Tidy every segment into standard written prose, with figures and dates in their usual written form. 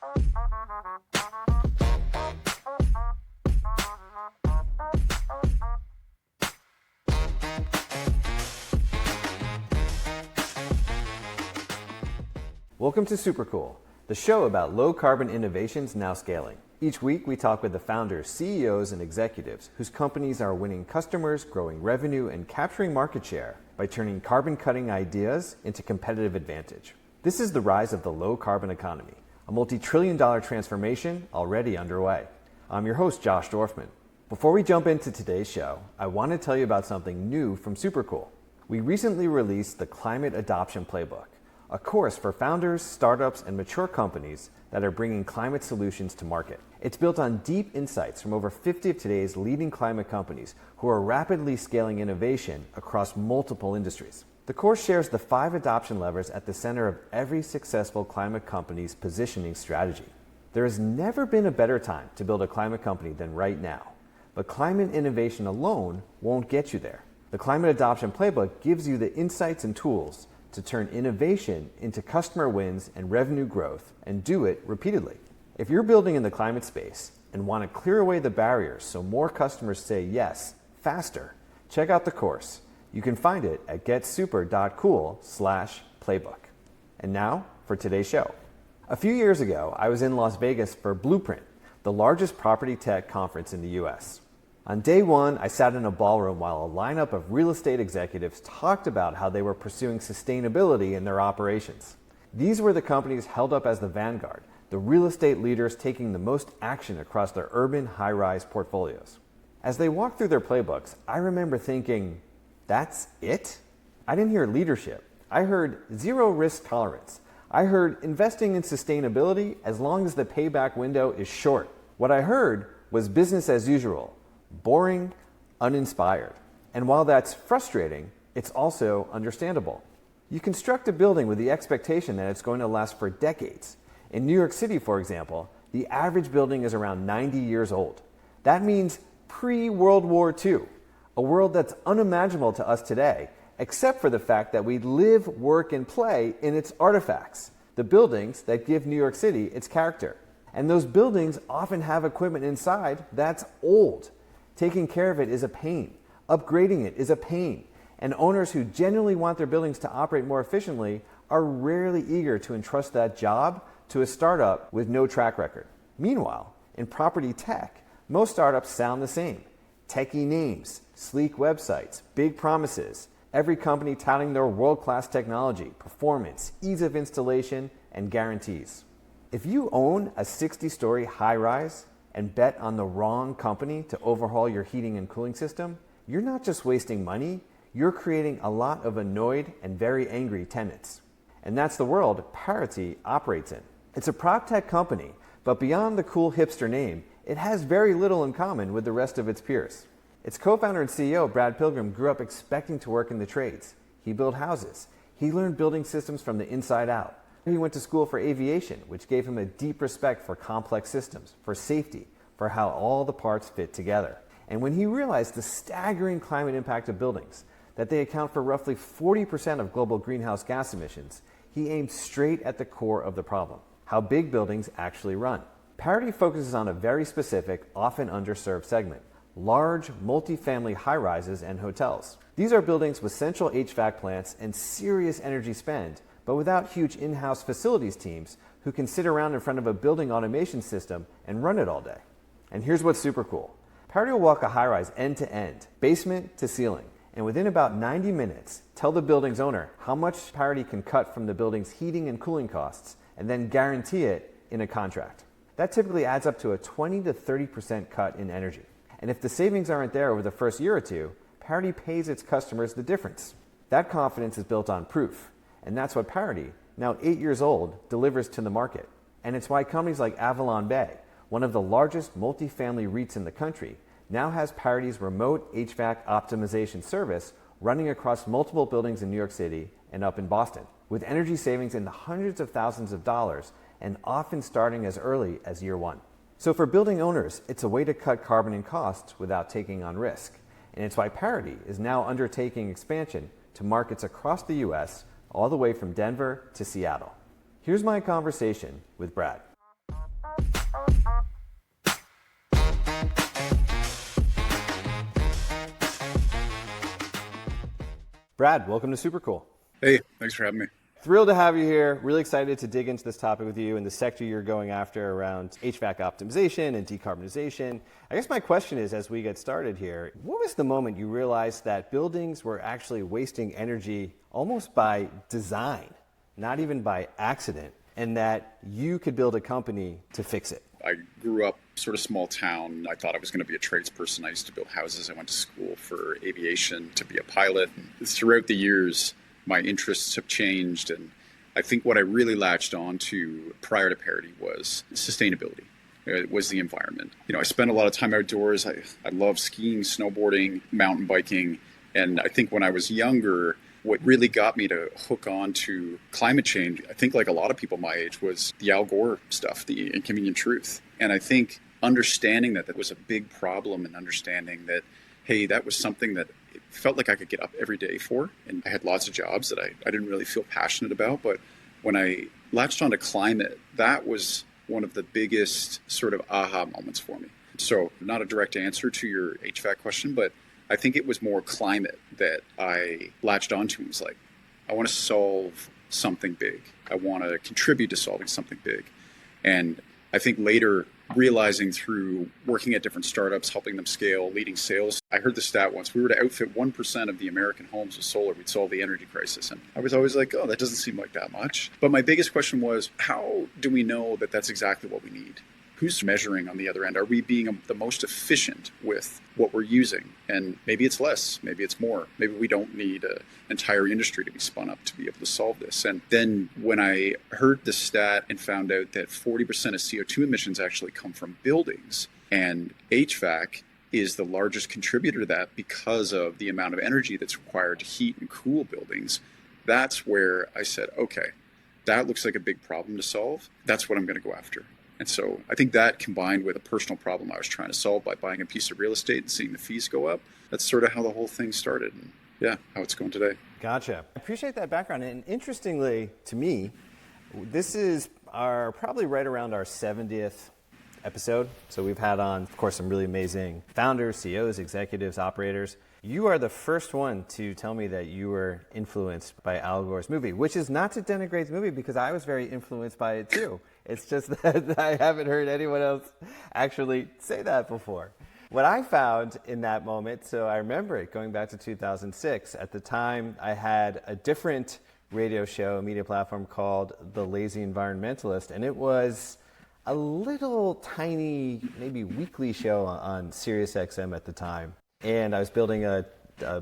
Welcome to Supercool, the show about low-carbon innovations now scaling. Each week, we talk with the founders, CEOs, and executives whose companies are winning customers, growing revenue, and capturing market share by turning carbon-cutting ideas into competitive advantage. This is the rise of the low-carbon economy, a multi-trillion-dollar transformation already underway. I'm your host, Josh Dorfman. Before we jump into today's show, I want to tell you about something new from Supercool. We recently released the Climate Adoption Playbook, a course for founders, startups, and mature companies that are bringing climate solutions to market. It's built on deep insights from over 50 of today's leading climate companies who are rapidly scaling innovation across multiple industries. The course shares the 5 adoption levers at the center of every successful climate company's positioning strategy. There has never been a better time to build a climate company than right now, but climate innovation alone won't get you there. The Climate Adoption Playbook gives you the insights and tools to turn innovation into customer wins and revenue growth, and do it repeatedly. If you're building in the climate space and want to clear away the barriers so more customers say yes faster, check out the course. You can find it at getsuper.cool/playbook. And now for today's show. A few years ago, I was in Las Vegas for Blueprint, the largest property tech conference in the US. On day one, I sat in a ballroom while a lineup of real estate executives talked about how they were pursuing sustainability in their operations. These were the companies held up as the vanguard, the real estate leaders taking the most action across their urban high-rise portfolios. As they walked through their playbooks, I remember thinking, that's it? I didn't hear leadership. I heard zero risk tolerance. I heard investing in sustainability as long as the payback window is short. What I heard was business as usual. Boring, uninspired. And while that's frustrating, it's also understandable. You construct a building with the expectation that it's going to last for decades. In New York City, for example, the average building is around 90 years old. That means pre-World War II, a world that's unimaginable to us today, except for the fact that we live, work, and play in its artifacts, the buildings that give New York City its character. And those buildings often have equipment inside that's old. Taking care of it is a pain. Upgrading it is a pain. And owners who genuinely want their buildings to operate more efficiently are rarely eager to entrust that job to a startup with no track record. Meanwhile, in property tech, most startups sound the same. Techie names, sleek websites, big promises, every company touting their world-class technology, performance, ease of installation, and guarantees. If you own a 60-story high-rise and bet on the wrong company to overhaul your heating and cooling system, you're not just wasting money, you're creating a lot of annoyed and very angry tenants. And that's the world Parity operates in. It's a prop tech company, but beyond the cool hipster name, it has very little in common with the rest of its peers. Its co-founder and CEO, Brad Pilgrim, grew up expecting to work in the trades. He built houses. He learned building systems from the inside out. He went to school for aviation, which gave him a deep respect for complex systems, for safety, for how all the parts fit together. And when he realized the staggering climate impact of buildings, that they account for roughly 40% of global greenhouse gas emissions, he aimed straight at the core of the problem, how big buildings actually run. Parody focuses on a very specific, often underserved segment, large multifamily high-rises and hotels. These are buildings with central HVAC plants and serious energy spend, but without huge in-house facilities teams who can sit around in front of a building automation system and run it all day. And here's what's super cool. Parody will walk a high-rise end-to-end, basement to ceiling, and within about 90 minutes, tell the building's owner how much Parody can cut from the building's heating and cooling costs, and then guarantee it in a contract. That typically adds up to a 20 to 30% cut in energy. And if the savings aren't there over the first year or two, Parody pays its customers the difference. That confidence is built on proof. And that's what Parody, now 8 years old, delivers to the market. And it's why companies like AvalonBay, one of the largest multifamily REITs in the country, now has Parody's remote HVAC optimization service running across multiple buildings in New York City and up in Boston, with energy savings in the hundreds of thousands of dollars and often starting as early as year one. So for building owners, it's a way to cut carbon and costs without taking on risk. And it's why Parody is now undertaking expansion to markets across the US, all the way from Denver to Seattle. Here's my conversation with Brad. Brad, welcome to Supercool. Hey, thanks for having me. Thrilled to have you here. Really excited to dig into this topic with you and the sector you're going after around HVAC optimization and decarbonization. I guess my question is, as we get started here, what was the moment you realized that buildings were actually wasting energy almost by design, not even by accident, and that you could build a company to fix it? I grew up sort of small town. I thought I was going to be a tradesperson. I used to build houses. I went to school for aviation to be a pilot. And throughout the years, my interests have changed, and I think what I really latched on to prior to Parody was sustainability. It was the environment. I spent a lot of time outdoors. I love skiing, snowboarding, mountain biking, and I think when I was younger, what really got me to hook on to climate change, I think like a lot of people my age, was the Al Gore stuff, the Inconvenient Truth. And I think understanding that was a big problem, and understanding that, hey, that was something that it felt like I could get up every day for. And I had lots of jobs that I didn't really feel passionate about. But when I latched onto climate, that was one of the biggest sort of aha moments for me. So not a direct answer to your HVAC question, but I think it was more climate that I latched onto and was like, I want to solve something big. I want to contribute to solving something big. And I think later, realizing through working at different startups, helping them scale, leading sales, I heard the stat once, we were to outfit 1% of the American homes with solar, we'd solve the energy crisis. And I was always like, oh, that doesn't seem like that much. But my biggest question was, how do we know that that's exactly what we need? Who's measuring on the other end? Are we being the most efficient with what we're using? And maybe it's less, maybe it's more. Maybe we don't need an entire industry to be spun up to be able to solve this. And then when I heard the stat and found out that 40% of CO2 emissions actually come from buildings, and HVAC is the largest contributor to that because of the amount of energy that's required to heat and cool buildings, that's where I said, okay, that looks like a big problem to solve. That's what I'm going to go after. And so I think that, combined with a personal problem I was trying to solve by buying a piece of real estate and seeing the fees go up, that's sort of how the whole thing started. And yeah, how it's going today. Gotcha. I appreciate that background. And interestingly, to me, this is probably right around our 70th episode. So we've had on, of course, some really amazing founders, CEOs, executives, operators. You are the first one to tell me that you were influenced by Al Gore's movie, which is not to denigrate the movie, because I was very influenced by it too. It's just that I haven't heard anyone else actually say that before. What I found in that moment, so I remember it going back to 2006. At the time, I had a different radio show, a media platform called The Lazy Environmentalist, and it was a little tiny, maybe weekly show on SiriusXM at the time. And I was building a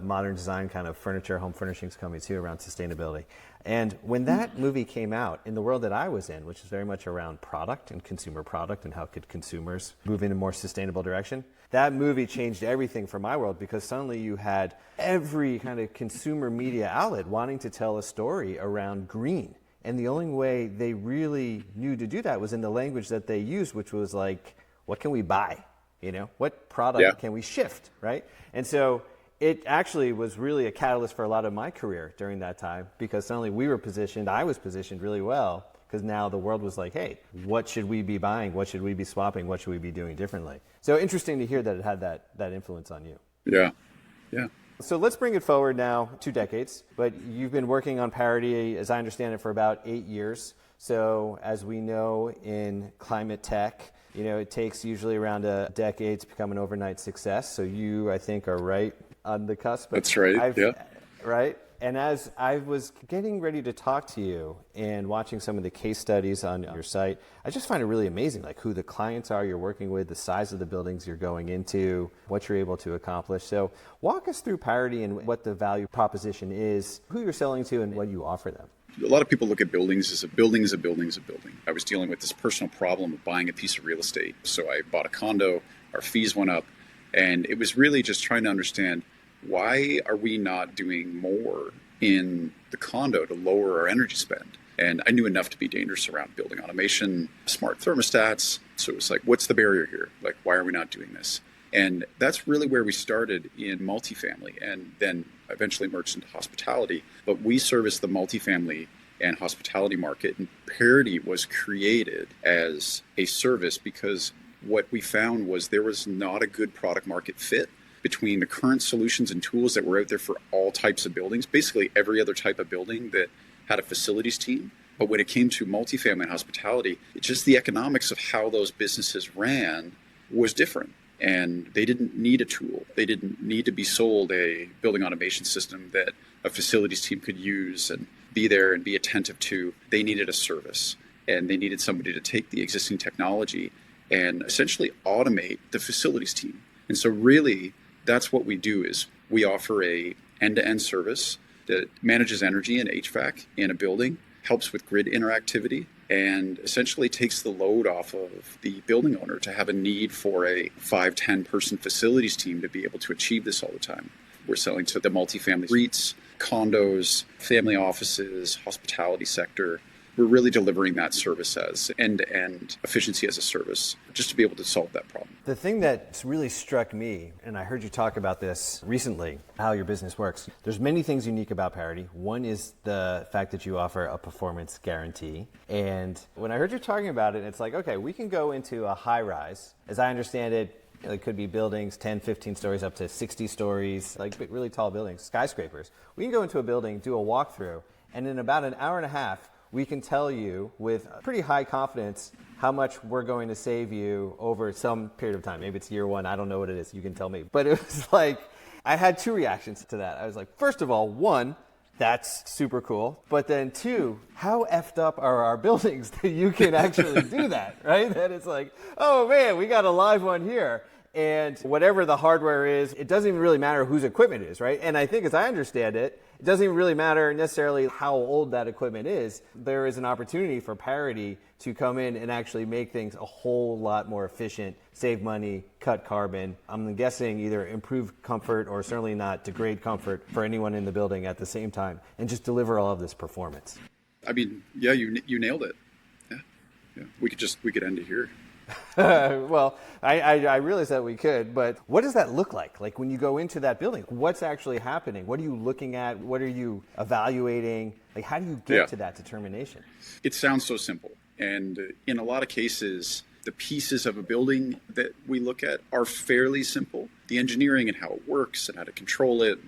modern design kind of home furnishings company too, around sustainability. And when that movie came out, in the world that I was in, which is very much around product and consumer product and how could consumers move in a more sustainable direction, that movie changed everything for my world, because suddenly you had every kind of consumer media outlet wanting to tell a story around green. And the only way they really knew to do that was in the language that they used, which was like, what can we buy? What product can we shift, right? And so it actually was really a catalyst for a lot of my career during that time, because suddenly I was positioned really well, because now the world was like, hey, what should we be buying? What should we be swapping? What should we be doing differently? So interesting to hear that it had that influence on you. Yeah. So let's bring it forward now 2 decades, but you've been working on Parody, as I understand it, for about 8 years. So as we know in climate tech, it takes usually around a decade to become an overnight success. So you, I think, are right on the cusp. That's right, yeah. Right? And as I was getting ready to talk to you and watching some of the case studies on your site, I just find it really amazing, like who the clients are you're working with, the size of the buildings you're going into, what you're able to accomplish. So walk us through Parody and what the value proposition is, who you're selling to, and what you offer them. A lot of people look at buildings as a building is a building is a building. I was dealing with this personal problem of buying a piece of real estate. So I bought a condo, our fees went up, and it was really just trying to understand, why are we not doing more in the condo to lower our energy spend? And I knew enough to be dangerous around building automation, smart thermostats. So it was like, what's the barrier here? Like, why are we not doing this? And that's really where we started in multifamily, and then eventually merged into hospitality. But we service the multifamily and hospitality market, and Parody was created as a service because what we found was there was not a good product market fit between the current solutions and tools that were out there for all types of buildings, basically every other type of building that had a facilities team. But when it came to multifamily and hospitality, just the economics of how those businesses ran was different. And they didn't need a tool. They didn't need to be sold a building automation system that a facilities team could use and be there and be attentive to. They needed a service, and they needed somebody to take the existing technology and essentially automate the facilities team. And so really, that's what we do is we offer a end-to-end service that manages energy and HVAC in a building, helps with grid interactivity, and essentially takes the load off of the building owner to have a need for a 5-10 person facilities team to be able to achieve this all the time. We're selling to the multifamily REITs, condos, family offices, hospitality sector. We're really delivering that service as end-to-end efficiency as a service, just to be able to solve that problem. The thing that really struck me, and I heard you talk about this recently, how your business works. There's many things unique about Parody. One is the fact that you offer a performance guarantee. And when I heard you talking about it, it's like, okay, we can go into a high rise. As I understand it, it could be buildings 10, 15 stories up to 60 stories, like really tall buildings, skyscrapers. We can go into a building, do a walkthrough, and in about an hour and a half, we can tell you with pretty high confidence how much we're going to save you over some period of time. Maybe it's year one. I don't know what it is. You can tell me. But it was like, I had two reactions to that. I was like, first of all, one, that's super cool. But then two, how effed up are our buildings that you can actually do that, right? That it's like, oh man, we got a live one here. And whatever the hardware is, it doesn't even really matter whose equipment it is, right? And I think as I understand it, it doesn't even really matter necessarily how old that equipment is. There is an opportunity for Parity to come in and actually make things a whole lot more efficient, save money, cut carbon. I'm guessing either improve comfort or certainly not degrade comfort for anyone in the building at the same time, and just deliver all of this performance. I mean, yeah, you nailed it. Yeah. We could end it here. Well, I realize that we could, but what does that look like? Like when you go into that building, what's actually happening? What are you looking at? What are you evaluating? Like how do you get to that determination? It sounds so simple. And in a lot of cases, the pieces of a building that we look at are fairly simple. The engineering and how it works and how to control it,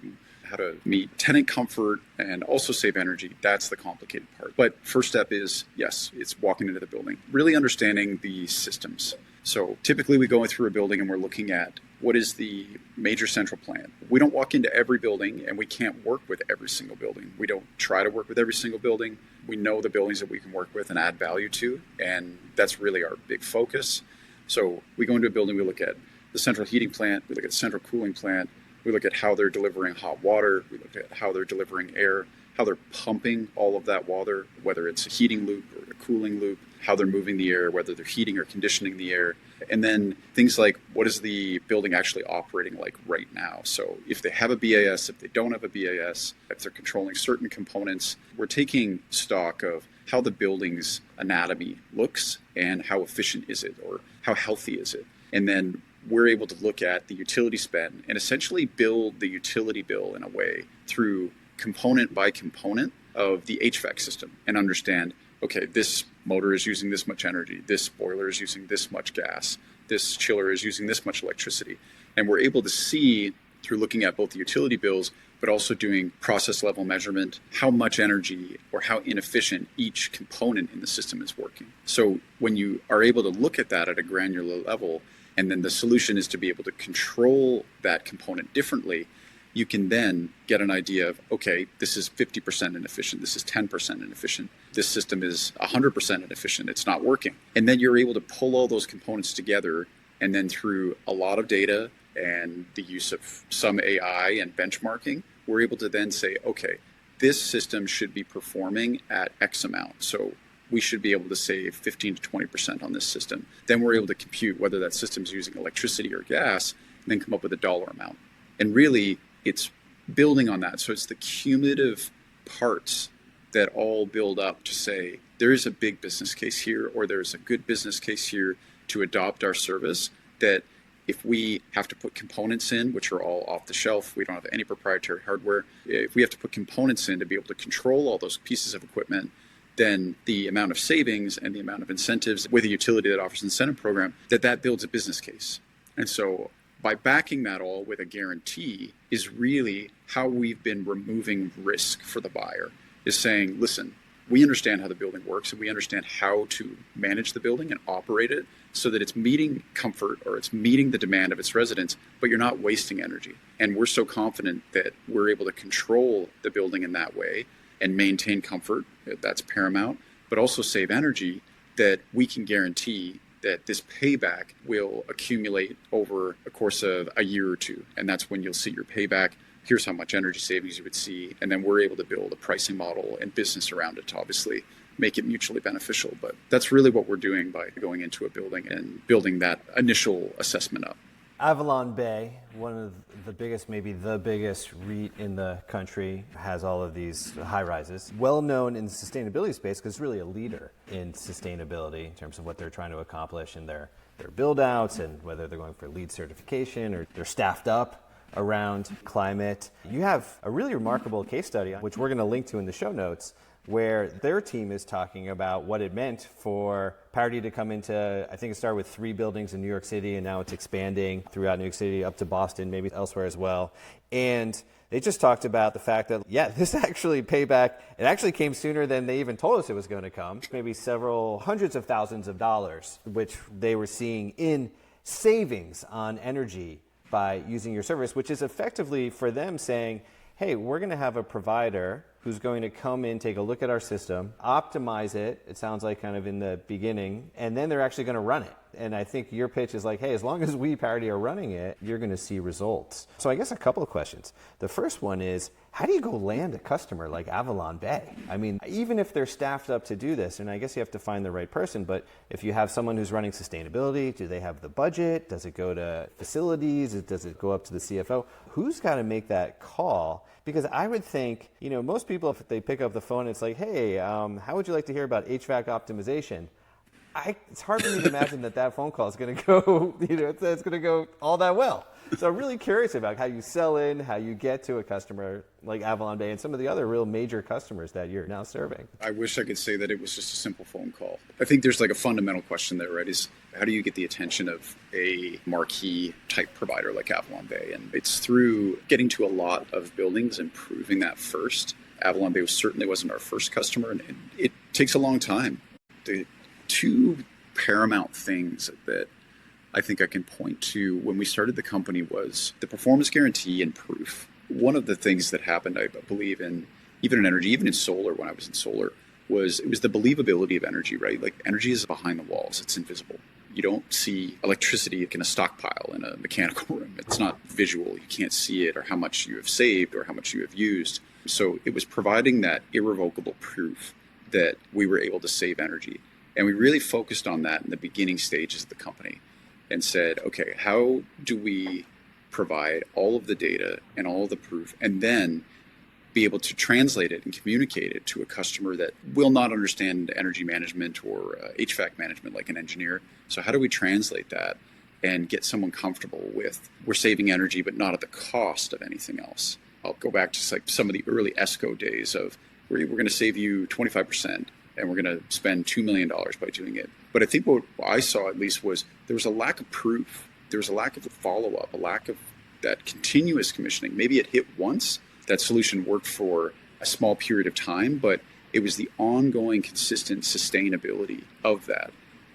how to meet tenant comfort and also save energy, that's the complicated part. But first step is, yes, it's walking into the building, really understanding the systems. So typically we go through a building and we're looking at what is the major central plant. We don't walk into every building and we can't work with every single building. We don't try to work with every single building. We know the buildings that we can work with and add value to, and that's really our big focus. So we go into a building, we look at the central heating plant, we look at the central cooling plant, we look at how they're delivering hot water. We look at how they're delivering air, how they're pumping all of that water, whether it's a heating loop or a cooling loop, how they're moving the air, whether they're heating or conditioning the air. And then things like, what is the building actually operating like right now? So if they have a BAS, if they don't have a BAS, if they're controlling certain components, we're taking stock of how the building's anatomy looks and how efficient is it or how healthy is it. And then we're able to look at the utility spend and essentially build the utility bill in a way through component by component of the HVAC system and understand, okay, this motor is using this much energy, this boiler is using this much gas, this chiller is using this much electricity. And we're able to see through looking at both the utility bills, but also doing process level measurement, how much energy or how inefficient each component in the system is working. So when you are able to look at that at a granular level, and then the solution is to be able to control that component differently, you can then get an idea of, okay, this is 50% inefficient, this is 10% inefficient, this system is 100% inefficient, it's not working. And then you're able to pull all those components together, and then through a lot of data and the use of some AI and benchmarking, we're able to then say, okay, this system should be performing at X amount. So we should be able to save 15 to 20% on this system. Then we're able to compute whether that system's using electricity or gas, and then come up with a dollar amount. And really, it's building on that. So it's the cumulative parts that all build up to say, there is a big business case here, or there's a good business case here to adopt our service, that if we have to put components in, which are all off the shelf, we don't have any proprietary hardware, if we have to put components in to be able to control all those pieces of equipment, then the amount of savings and the amount of incentives with a utility that offers an incentive program, that builds a business case. And so by backing that all with a guarantee is really how we've been removing risk for the buyer, is saying, listen, we understand how the building works and we understand how to manage the building and operate it so that it's meeting comfort or it's meeting the demand of its residents, but you're not wasting energy. And we're so confident that we're able to control the building in that way and maintain comfort, that's paramount, but also save energy, that we can guarantee that this payback will accumulate over a course of a year or two. And that's when you'll see your payback. Here's how much energy savings you would see. And then we're able to build a pricing model and business around it to obviously make it mutually beneficial. But that's really what we're doing by going into a building and building that initial assessment up. AvalonBay, one of the biggest, maybe the biggest REIT in the country, has all of these high rises. Well known in the sustainability space because it's really a leader in sustainability in terms of what they're trying to accomplish in their build outs and whether they're going for LEED certification or they're staffed up around climate. You have a really remarkable case study, which we're going to link to in the show notes, where their team is talking about what it meant for Parity to come into, I think it started with 3 buildings in New York City, and now it's expanding throughout New York City up to Boston, maybe elsewhere as well. And they just talked about the fact that, this actually payback, it actually came sooner than they even told us it was going to come, maybe several hundreds of thousands of dollars, which they were seeing in savings on energy by using your service, which is effectively for them saying, hey, we're going to have a provider who's going to come in, take a look at our system, optimize it, it sounds like kind of in the beginning, and then they're actually going to run it. And I think your pitch is like, hey, as long as we, Parity, are running it, you're going to see results. So I guess a couple of questions. The first one is, how do you go land a customer like AvalonBay? I mean, even if they're staffed up to do this, and I guess you have to find the right person, but if you have someone who's running sustainability, do they have the budget? Does it go to facilities? Does it go up to the CFO? Who's got to make that call? Because I would think, most people, if they pick up the phone, it's like, hey, how would you like to hear about HVAC optimization? It's hard for me to imagine that phone call is going to go, it's going to go all that well. So I'm really curious about how you sell in, how you get to a customer like AvalonBay and some of the other real major customers that you're now serving. I wish I could say that it was just a simple phone call. I think there's like a fundamental question there, right? Is how do you get the attention of a marquee type provider like AvalonBay? And it's through getting to a lot of buildings and proving that first. AvalonBay certainly wasn't our first customer, and it takes a long time. The 2 paramount things that I think I can point to when we started the company was the performance guarantee and proof. One of the things that happened, I believe, in even in energy, even in solar, when I was in solar, it was the believability of energy, right? Like energy is behind the walls, it's invisible. You don't see electricity in a stockpile in a mechanical room. It's not visual. You can't see it or how much you have saved or how much you have used. So it was providing that irrevocable proof that we were able to save energy. And we really focused on that in the beginning stages of the company and said, okay, how do we provide all of the data and all of the proof and then be able to translate it and communicate it to a customer that will not understand energy management or HVAC management like an engineer. So how do we translate that and get someone comfortable with we're saving energy but not at the cost of anything else? I'll go back to like some of the early ESCO days of we're going to save you 25%. And we're going to spend $2 million by doing it. But I think what I saw at least was there was a lack of proof. There was a lack of follow-up, a lack of that continuous commissioning. Maybe it hit once. That solution worked for a small period of time, but it was the ongoing, consistent sustainability of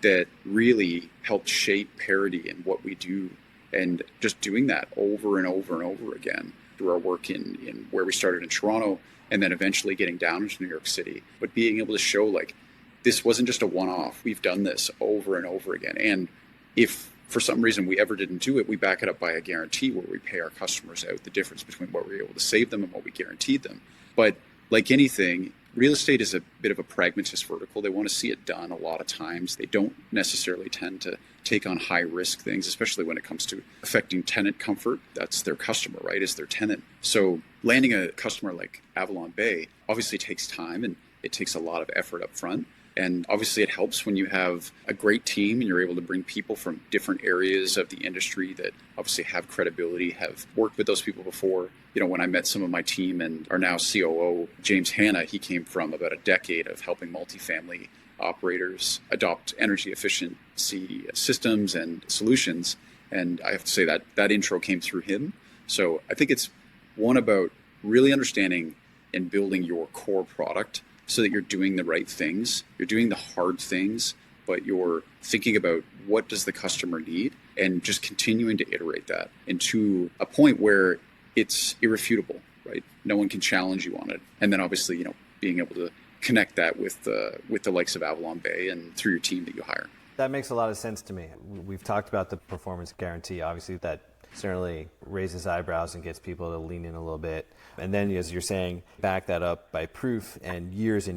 that really helped shape Parody and what we do. And just doing that over and over and over again through our work in where we started in Toronto, and then eventually getting down into New York City, but being able to show like this wasn't just a one-off. We've done this over and over again. And if for some reason we ever didn't do it, we back it up by a guarantee where we pay our customers out the difference between what we're able to save them and what we guaranteed them. But like anything, real estate is a bit of a pragmatist vertical. They want to see it done a lot of times. They don't necessarily tend to take on high risk things, especially when it comes to affecting tenant comfort. That's their customer, right? Is their tenant. So landing a customer like AvalonBay obviously takes time and it takes a lot of effort up front. And obviously it helps when you have a great team and you're able to bring people from different areas of the industry that obviously have credibility, have worked with those people before. When I met some of my team and our now COO, James Hanna, he came from about a decade of helping multifamily operators adopt energy efficiency systems and solutions. And I have to say that intro came through him. So I think it's one about really understanding and building your core product so that you're doing the right things. You're doing the hard things, but you're thinking about what does the customer need and just continuing to iterate that into a point where it's irrefutable, right? No one can challenge you on it. And then obviously, being able to connect that with the likes of AvalonBay and through your team that you hire. That makes a lot of sense to me. We've talked about the performance guarantee. Obviously, that certainly raises eyebrows and gets people to lean in a little bit. And then, as you're saying, back that up by proof and years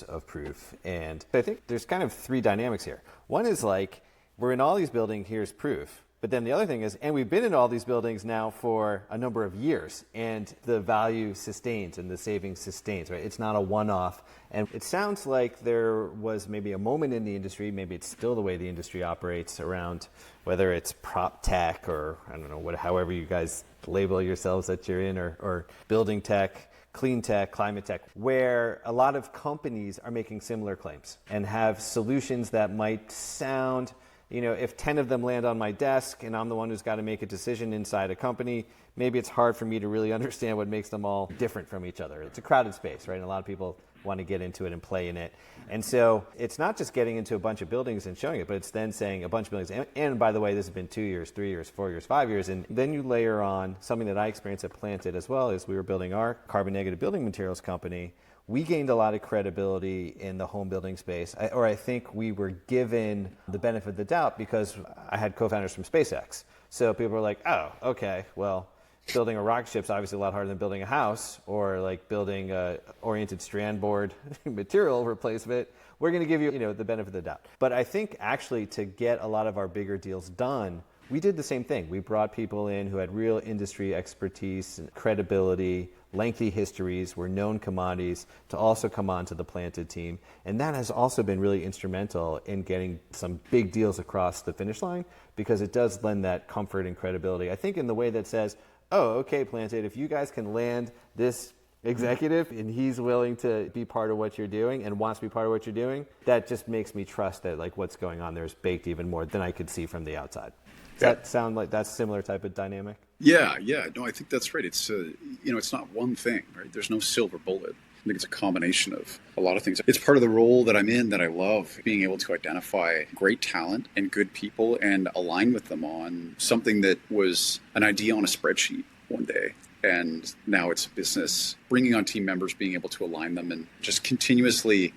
of proof. And I think there's kind of three dynamics here. One is like, we're in all these buildings, here's proof. But then the other thing is, and we've been in all these buildings now for a number of years, and the value sustains and the savings sustains, right? It's not a one-off. And it sounds like there was maybe a moment in the industry, maybe it's still the way the industry operates around whether it's prop tech or, I don't know, however you guys label yourselves that you're in, or building tech, clean tech, climate tech, where a lot of companies are making similar claims and have solutions that might sound, if 10 of them land on my desk and I'm the one who's got to make a decision inside a company, maybe it's hard for me to really understand what makes them all different from each other. It's a crowded space, right? And a lot of people want to get into it and play in it. And so it's not just getting into a bunch of buildings and showing it, but it's then saying a bunch of buildings. And by the way, this has been 2 years, 3 years, 4 years, 5 years. And then you layer on something that I experienced at Planted as well, as we were building our carbon negative building materials company. We gained a lot of credibility in the home building space, I think we were given the benefit of the doubt because I had co-founders from SpaceX. So people were like, oh, okay, well, building a rocket ship is obviously a lot harder than building a house or like building a oriented strand board material replacement. We're going to give you, the benefit of the doubt. But I think actually to get a lot of our bigger deals done, we did the same thing. We brought people in who had real industry expertise and credibility, lengthy histories, were known commodities to also come onto the Planted team. And that has also been really instrumental in getting some big deals across the finish line because it does lend that comfort and credibility. I think in the way that says, oh, okay, Planted, if you guys can land this executive and he's willing to be part of what you're doing and wants to be part of what you're doing, that just makes me trust that like what's going on there is baked even more than I could see from the outside. Does that sound like that's a similar type of dynamic? Yeah. No, I think that's right. It's, it's not one thing, right? There's no silver bullet. I think it's a combination of a lot of things. It's part of the role that I'm in that I love, being able to identify great talent and good people and align with them on something that was an idea on a spreadsheet one day. And now it's a business, bringing on team members, being able to align them and just continuously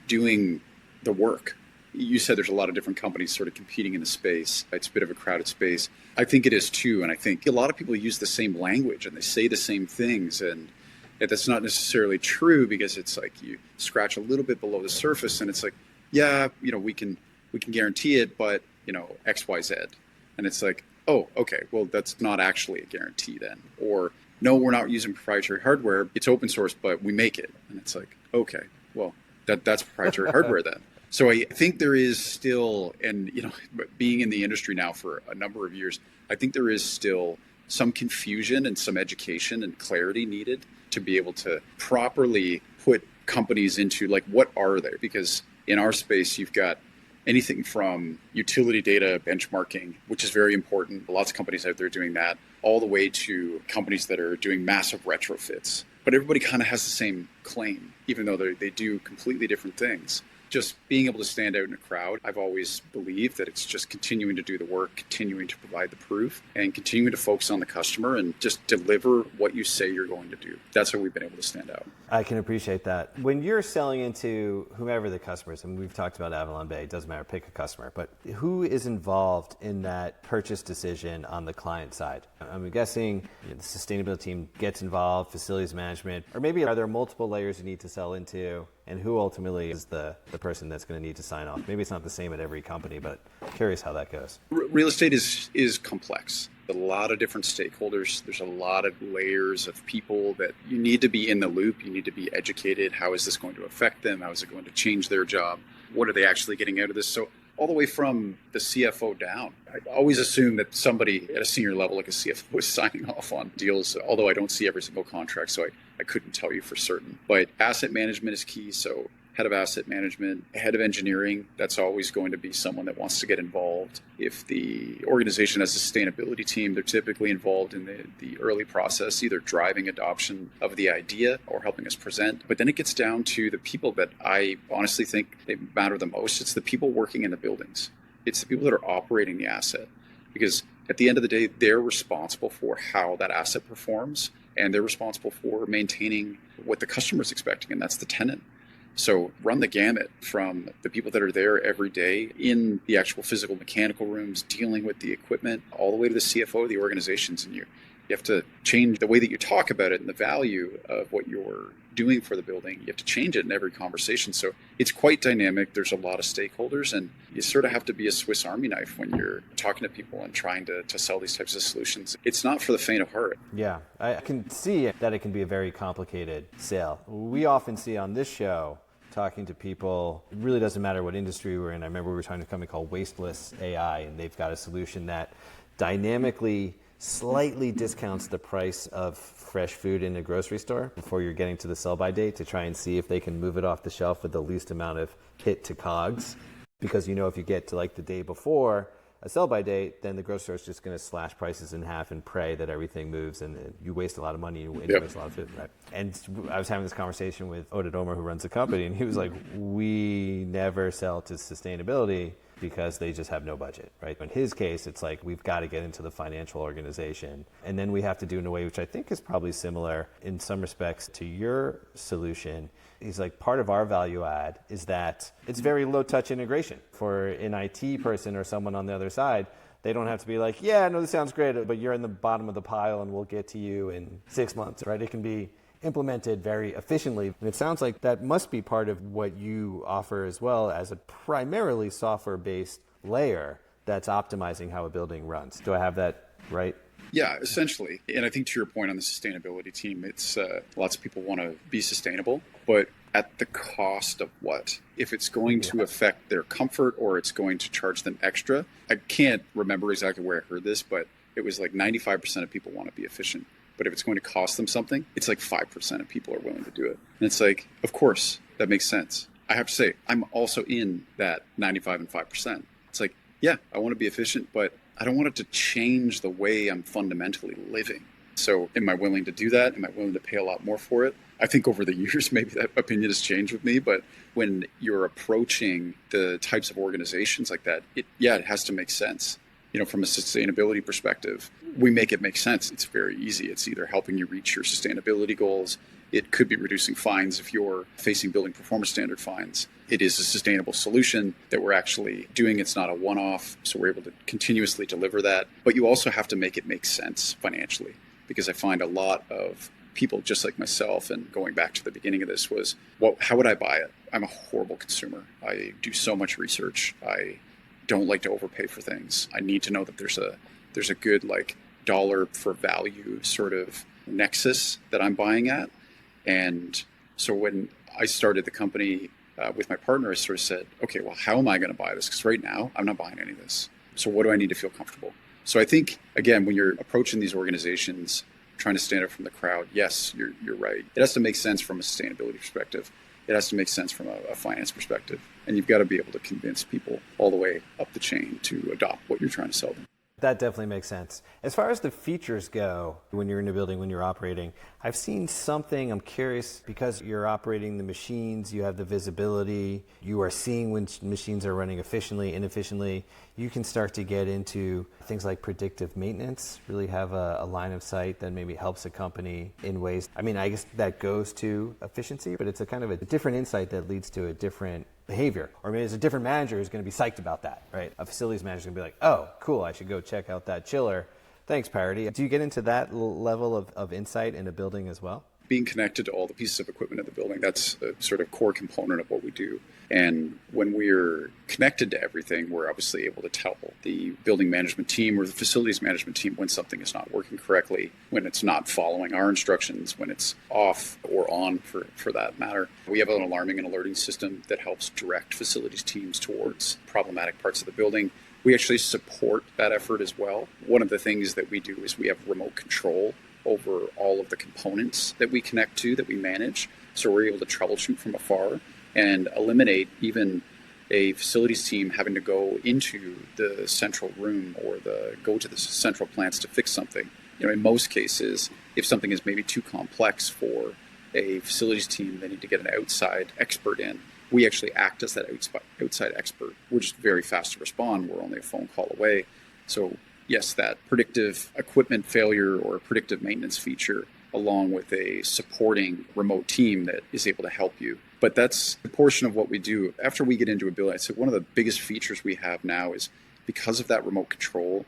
doing the work. You said there's a lot of different companies sort of competing in the space. It's a bit of a crowded space. I think it is too. And I think a lot of people use the same language and they say the same things. And that's not necessarily true because it's like you scratch a little bit below the surface and it's like, yeah, we can guarantee it, but, X, Y, Z. And it's like, oh, okay, well, that's not actually a guarantee then. Or no, we're not using proprietary hardware. It's open source, but we make it. And it's like, okay, well, that's proprietary hardware then. So I think there is still, and being in the industry now for a number of years, I think there is still some confusion and some education and clarity needed to be able to properly put companies into like, what are they? Because in our space, you've got anything from utility data benchmarking, which is very important. Lots of companies out there doing that, all the way to companies that are doing massive retrofits. But everybody kind of has the same claim, even though they do completely different things. Just being able to stand out in a crowd, I've always believed that it's just continuing to do the work, continuing to provide the proof, and continuing to focus on the customer and just deliver what you say you're going to do. That's how we've been able to stand out. I can appreciate that. When you're selling into whomever the customers, and we've talked about AvalonBay, it doesn't matter, pick a customer, but who is involved in that purchase decision on the client side? I'm guessing the sustainability team gets involved, facilities management, or maybe are there multiple layers you need to sell into? And who ultimately is the person that's going to need to sign off? Maybe it's not the same at every company, but curious how that goes. Real estate is complex. A lot of different stakeholders. There's a lot of layers of people that you need to be in the loop. You need to be educated. How is this going to affect them? How is it going to change their job? What are they actually getting out of this? So all the way from the CFO down. I always assume that somebody at a senior level, like a CFO, is signing off on deals, although I don't see every single contract, so I couldn't tell you for certain. But asset management is key. So head of asset management, head of engineering. That's always going to be someone that wants to get involved. If the organization has a sustainability team, they're typically involved in the early process, either driving adoption of the idea or helping us present. But then it gets down to the people that I honestly think they matter the most. It's the people working in the buildings. It's the people that are operating the asset. Because at the end of the day, they're responsible for how that asset performs, and they're responsible for maintaining what the customer's expecting, and that's the tenant. So run the gamut from the people that are there every day in the actual physical mechanical rooms, dealing with the equipment, all the way to the CFO of the organizations. And you have to change the way that you talk about it and the value of what you're doing for the building. You have to change it in every conversation. So it's quite dynamic. There's a lot of stakeholders, and you sort of have to be a Swiss Army knife when you're talking to people and trying to sell these types of solutions. It's not for the faint of heart. Yeah, I can see that it can be a very complicated sale. We often see on this show, talking to people, it really doesn't matter what industry we're in. I remember we were talking to a company called Wasteless AI, and they've got a solution that dynamically slightly discounts the price of fresh food in a grocery store before you're getting to the sell-by date to try and see if they can move it off the shelf with the least amount of hit to COGS. Because if you get to like the day before a sell-by date, then the grocery store is just going to slash prices in half and pray that everything moves, and you waste a lot of money and you waste a lot of food. Right? And I was having this conversation with Oded Omer, who runs the company, and he was like, we never sell to sustainability because they just have no budget, right? In his case, it's like, we've got to get into the financial organization. And then we have to do it in a way which I think is probably similar in some respects to your solution. He's like, part of our value add is that it's very low touch integration. For an IT person or someone on the other side, they don't have to be like, yeah, no, this sounds great, but you're in the bottom of the pile and we'll get to you in 6 months, right? It can be implemented very efficiently. And it sounds like that must be part of what you offer as well, as a primarily software-based layer that's optimizing how a building runs. Do I have that right? Yeah, essentially. And I think to your point on the sustainability team, it's lots of people want to be sustainable, but at the cost of what? If it's going to affect their comfort or it's going to charge them extra. I can't remember exactly where I heard this, but it was like 95% of people want to be efficient. But if it's going to cost them something, it's like 5% of people are willing to do it. And it's like, of course, that makes sense. I have to say, I'm also in that 95 and 5%. It's like, yeah, I want to be efficient, but I don't want it to change the way I'm fundamentally living. So am I willing to do that? Am I willing to pay a lot more for it? I think over the years, maybe that opinion has changed with me, but when you're approaching the types of organizations like that, it has to make sense. From a sustainability perspective, we make it make sense. It's very easy. It's either helping you reach your sustainability goals. It could be reducing fines if you're facing building performance standard fines. It is a sustainable solution that we're actually doing. It's not a one-off, so we're able to continuously deliver that. But you also have to make it make sense financially, because I find a lot of people just like myself, and going back to the beginning of this was, well, how would I buy it? I'm a horrible consumer. I do so much research. I don't like to overpay for things. I need to know that there's a good dollar for value sort of nexus that I'm buying at. And so when I started the company with my partner, I sort of said, okay, well, how am I going to buy this? Because right now I'm not buying any of this. So what do I need to feel comfortable? So I think, again, when you're approaching these organizations, trying to stand out from the crowd, yes, you're right. It has to make sense from a sustainability perspective. It has to make sense from a finance perspective. And you've got to be able to convince people all the way up the chain to adopt what you're trying to sell them. That definitely makes sense. As far as the features go, when you're in a building, when you're operating, I've seen something, I'm curious, because you're operating the machines, you have the visibility, you are seeing when machines are running efficiently, inefficiently, you can start to get into things like predictive maintenance, really have a line of sight that maybe helps a company in ways, I guess that goes to efficiency, but it's a kind of a different insight that leads to a different behavior. Or maybe there's a different manager who's going to be psyched about that, right? A facilities manager is going to be like, oh, cool, I should go check out that chiller. Thanks, Parody. Do you get into that level of insight in a building as well? Being connected to all the pieces of equipment in the building, that's a sort of core component of what we do. And when we're connected to everything, we're obviously able to tell the building management team or the facilities management team when something is not working correctly, when it's not following our instructions, when it's off or on for that matter. We have an alarming and alerting system that helps direct facilities teams towards problematic parts of the building. We actually support that effort as well. One of the things that we do is we have remote control over all of the components that we connect to, that we manage. So we're able to troubleshoot from afar. and eliminate even a facilities team having to go into the central room or go to the central plants to fix something. In most cases, if something is maybe too complex for a facilities team, they need to get an outside expert in. We actually act as that outside expert. We're just very fast to respond. We're only a phone call away. So yes, that predictive equipment failure or predictive maintenance feature, along with a supporting remote team that is able to help you. But that's a portion of what we do. After we get into a building, I'd say one of the biggest features we have now is because of that remote control,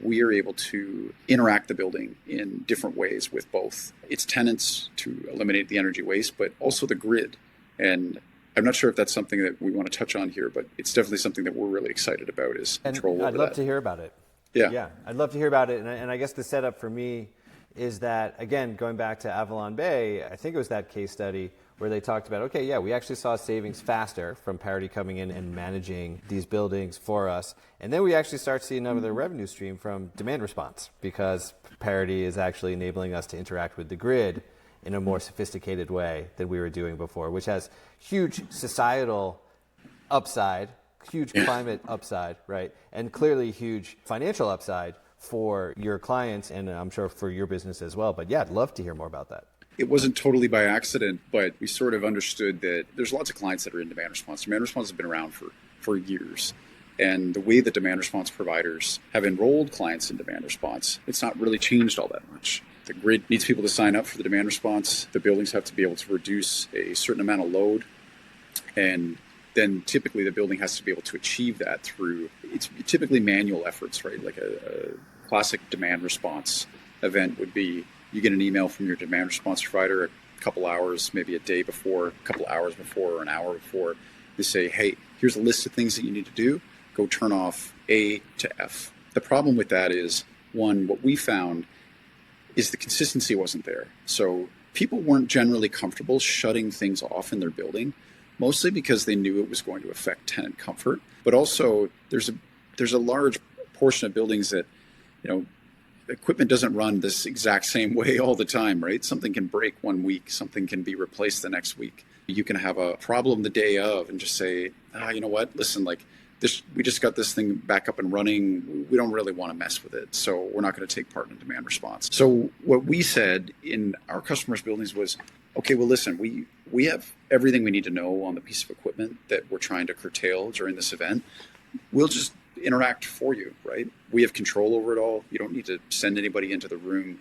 we are able to interact the building in different ways with both its tenants to eliminate the energy waste, but also the grid. And I'm not sure if that's something that we want to touch on here, but it's definitely something that we're really excited about is control over that. I'd love to hear about it. Yeah, I'd love to hear about it. And I guess the setup for me is that, again, going back to AvalonBay, I think it was that case study where they talked about, okay, yeah, we actually saw savings faster from Parity coming in and managing these buildings for us. And then we actually start seeing another revenue stream from demand response because Parity is actually enabling us to interact with the grid in a more sophisticated way than we were doing before, which has huge societal upside, huge climate upside, right? And clearly huge financial upside for your clients and I'm sure for your business as well. But yeah, I'd love to hear more about that. It wasn't totally by accident, but we sort of understood that there's lots of clients that are in demand response. Demand response has been around for years. And the way that demand response providers have enrolled clients in demand response, it's not really changed all that much. The grid needs people to sign up for the demand response. The buildings have to be able to reduce a certain amount of load. And then typically the building has to be able to achieve that through, it's typically manual efforts, right? Like a classic demand response event would be you get an email from your demand response provider a couple hours, maybe a day before, a couple hours before, or an hour before. They say, hey, here's a list of things that you need to do. Go turn off A to F. The problem with that is, one, what we found is the consistency wasn't there. So people weren't generally comfortable shutting things off in their building, mostly because they knew it was going to affect tenant comfort. But also there's a large portion of buildings that, equipment doesn't run this exact same way all the time, right? Something can break one week, something can be replaced the next week. You can have a problem the day of and just say, you know what, listen, like this, we just got this thing back up and running. We don't really want to mess with it. So we're not going to take part in demand response. So what we said in our customers' buildings was, okay, well, listen, we have everything we need to know on the piece of equipment that we're trying to curtail during this event. We'll just interact for you, right? We have control over it all. You don't need to send anybody into the room.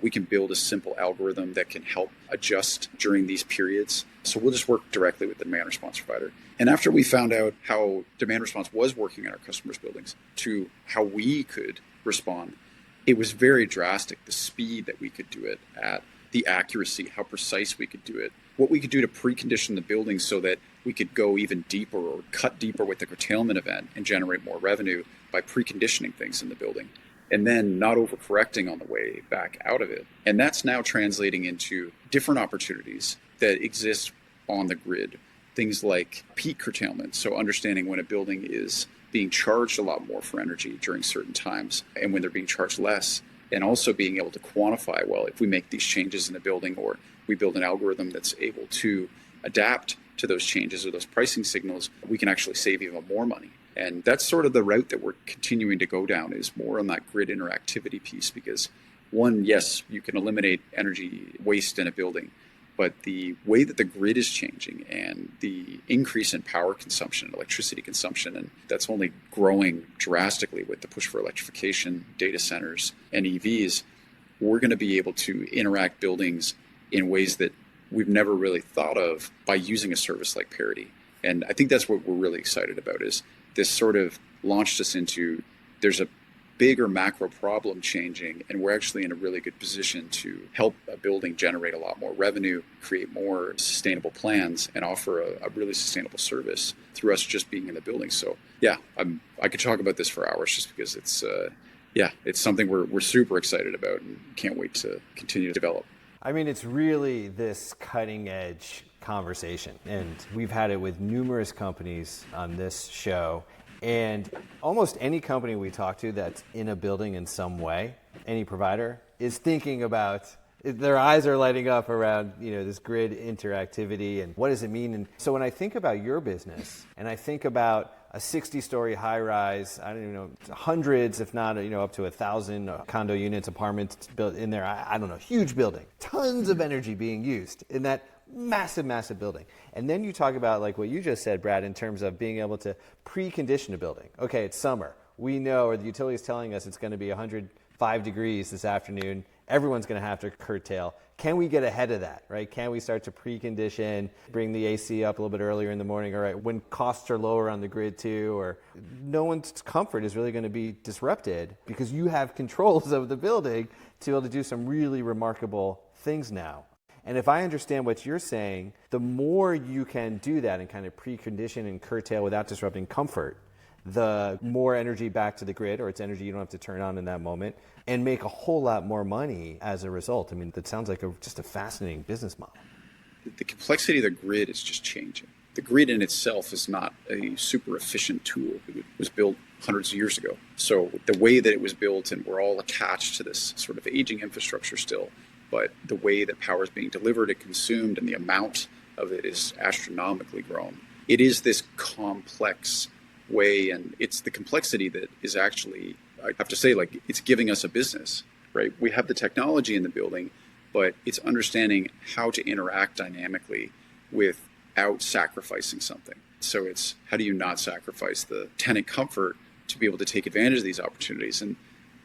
We can build a simple algorithm that can help adjust during these periods. So we'll just work directly with the demand response provider. And after we found out how demand response was working in our customers' buildings to how we could respond, it was very drastic, the speed that we could do it at, the accuracy, how precise we could do it, what we could do to precondition the building so that we could go even deeper or cut deeper with the curtailment event and generate more revenue by preconditioning things in the building and then not overcorrecting on the way back out of it. And that's now translating into different opportunities that exist on the grid. Things like peak curtailment, so understanding when a building is being charged a lot more for energy during certain times and when they're being charged less, and also being able to quantify, well, if we make these changes in the building or we build an algorithm that's able to adapt to those changes or those pricing signals, we can actually save even more money. And that's sort of the route that we're continuing to go down, is more on that grid interactivity piece, because one, yes, you can eliminate energy waste in a building, but the way that the grid is changing and the increase in power consumption, electricity consumption, and that's only growing drastically with the push for electrification, data centers, and EVs, we're going to be able to interact buildings in ways that we've never really thought of by using a service like Parity. And I think that's what we're really excited about, is this sort of launched us into, there's a bigger macro problem changing, and we're actually in a really good position to help a building generate a lot more revenue, create more sustainable plans, and offer a really sustainable service through us just being in the building. So yeah, I could talk about this for hours just because it's something we're super excited about and can't wait to continue to develop. I mean, it's really this cutting edge conversation, and we've had it with numerous companies on this show, and almost any company we talk to that's in a building in some way, any provider, is thinking about Their eyes are lighting up around, this grid interactivity and what does it mean? And so when I think about your business and I think about a 60-story high-rise, I don't even know, hundreds, if not, up to 1,000 condo units, apartments built in there. I don't know, huge building, tons of energy being used in that massive, massive building. And then you talk about like what you just said, Brad, in terms of being able to precondition a building. Okay, it's summer. We know, or the utility is telling us it's going to be 105 degrees this afternoon. Everyone's going to have to curtail. Can we get ahead of that, right? Can we start to precondition, bring the AC up a little bit earlier in the morning, all right, when costs are lower on the grid too, or no one's comfort is really going to be disrupted because you have controls of the building to be able to do some really remarkable things now. And if I understand what you're saying, the more you can do that and kind of precondition and curtail without disrupting comfort, the more energy back to the grid, or it's energy you don't have to turn on in that moment, and make a whole lot more money as a result. I mean, that sounds like just a fascinating business model. The complexity of the grid is just changing. The grid in itself is not a super efficient tool. It was built hundreds of years ago. So the way that it was built, and we're all attached to this sort of aging infrastructure still, but the way that power is being delivered and consumed and the amount of it is astronomically grown. It is this complex way, and it's the complexity that is actually, I have to say, like, it's giving us a business, right? We have the technology in the building, but it's understanding how to interact dynamically without sacrificing something. So it's how do you not sacrifice the tenant comfort to be able to take advantage of these opportunities? And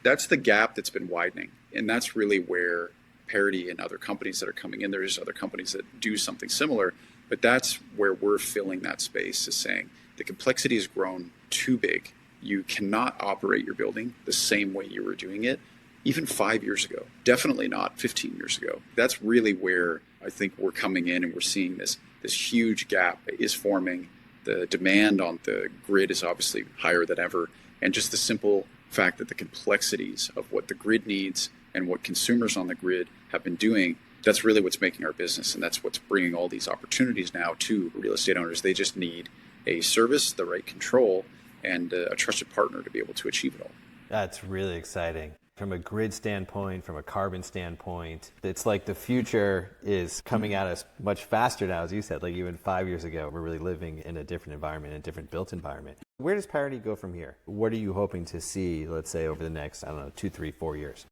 that's the gap that's been widening. And that's really where Parody and other companies that are coming in, there's other companies that do something similar, but that's where we're filling that space, is saying the complexity has grown too big. You cannot operate your building the same way you were doing it even 5 years ago, definitely not 15 years ago. That's really where I think we're coming in, and we're seeing this huge gap is forming. The demand on the grid is obviously higher than ever, and just the simple fact that the complexities of what the grid needs and what consumers on the grid have been doing, that's really what's making our business, and that's what's bringing all these opportunities now to real estate owners. They just need a service, the right control, and a trusted partner to be able to achieve it all. That's really exciting. From a grid standpoint, from a carbon standpoint, it's like the future is coming at us much faster now, as you said. Like even 5 years ago, we're really living in a different environment, a different built environment. Where does Parity go from here? What are you hoping to see, let's say, over the next, 2, 3, 4 years?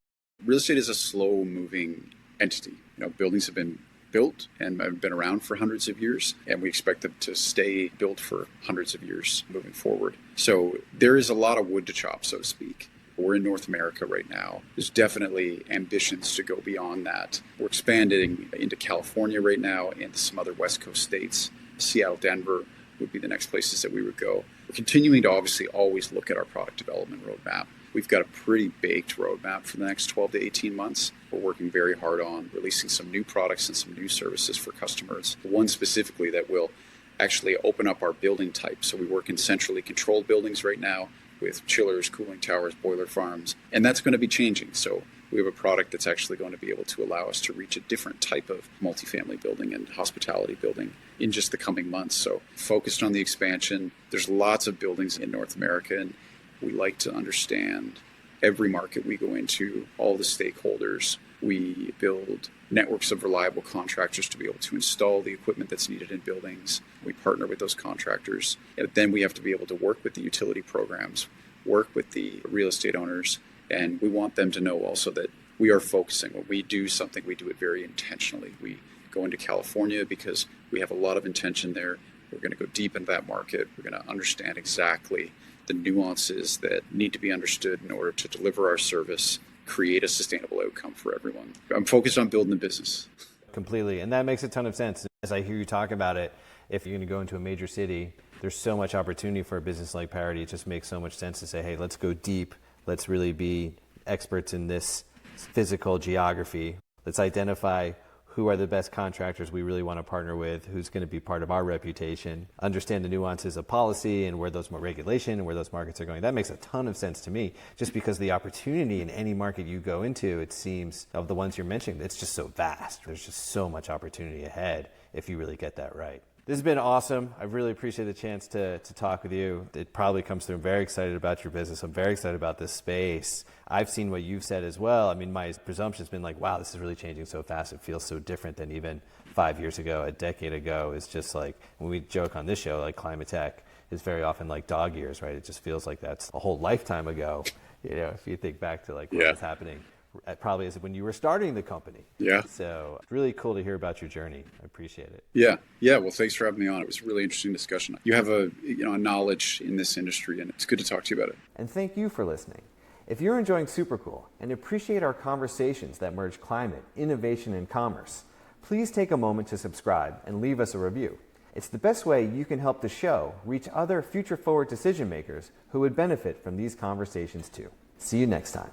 Real estate is a slow-moving entity. Buildings have been built and have been around for hundreds of years, and we expect them to stay built for hundreds of years moving forward. So there is a lot of wood to chop, so to speak. We're in North America right now. There's definitely ambitions to go beyond that. We're expanding into California right now and some other West Coast states. Seattle, Denver would be the next places that we would go. We're continuing to obviously always look at our product development roadmap. We've got a pretty baked roadmap for the next 12 to 18 months. We're working very hard on releasing some new products and some new services for customers. One specifically that will actually open up our building type. So we work in centrally controlled buildings right now with chillers, cooling towers, boiler farms, and that's going to be changing. So we have a product that's actually going to be able to allow us to reach a different type of multifamily building and hospitality building in just the coming months. So focused on the expansion. There's lots of buildings in North America, and we like to understand every market we go into, all the stakeholders. We build networks of reliable contractors to be able to install the equipment that's needed in buildings. We partner with those contractors. And then we have to be able to work with the utility programs, work with the real estate owners, and we want them to know also that we are focusing. When we do something, we do it very intentionally. We go into California because we have a lot of intention there. We're going to go deep into that market. We're going to understand exactly the nuances that need to be understood in order to deliver our service, create a sustainable outcome for everyone. I'm focused on building the business. Completely. And that makes a ton of sense. As I hear you talk about it, if you're going to go into a major city, there's so much opportunity for a business like Parody. It just makes so much sense to say, hey, let's go deep. Let's really be experts in this physical geography. Let's identify who are the best contractors we really want to partner with, who's going to be part of our reputation, understand the nuances of policy and where those more regulation and where those markets are going. That makes a ton of sense to me, just because the opportunity in any market you go into, it seems, of the ones you're mentioning, it's just so vast. There's just so much opportunity ahead if you really get that right. This has been awesome. I really appreciate the chance to talk with you. It probably comes through. I'm very excited about your business. I'm very excited about this space. I've seen what you've said as well. I mean, my presumption has been like, wow, this is really changing so fast. It feels so different than even 5 years ago, a decade ago. It's just like, when we joke on this show, like climate tech is very often like dog years, right? It just feels like that's a whole lifetime ago. You know, if you think back to like what was happening probably is when you were starting the company. Yeah. So it's really cool to hear about your journey. I appreciate it. Yeah. Yeah. Well, thanks for having me on. It was a really interesting discussion. You have a knowledge in this industry, and it's good to talk to you about it. And thank you for listening. If you're enjoying Supercool and appreciate our conversations that merge climate, innovation, and commerce, please take a moment to subscribe and leave us a review. It's the best way you can help the show reach other future-forward decision makers who would benefit from these conversations too. See you next time.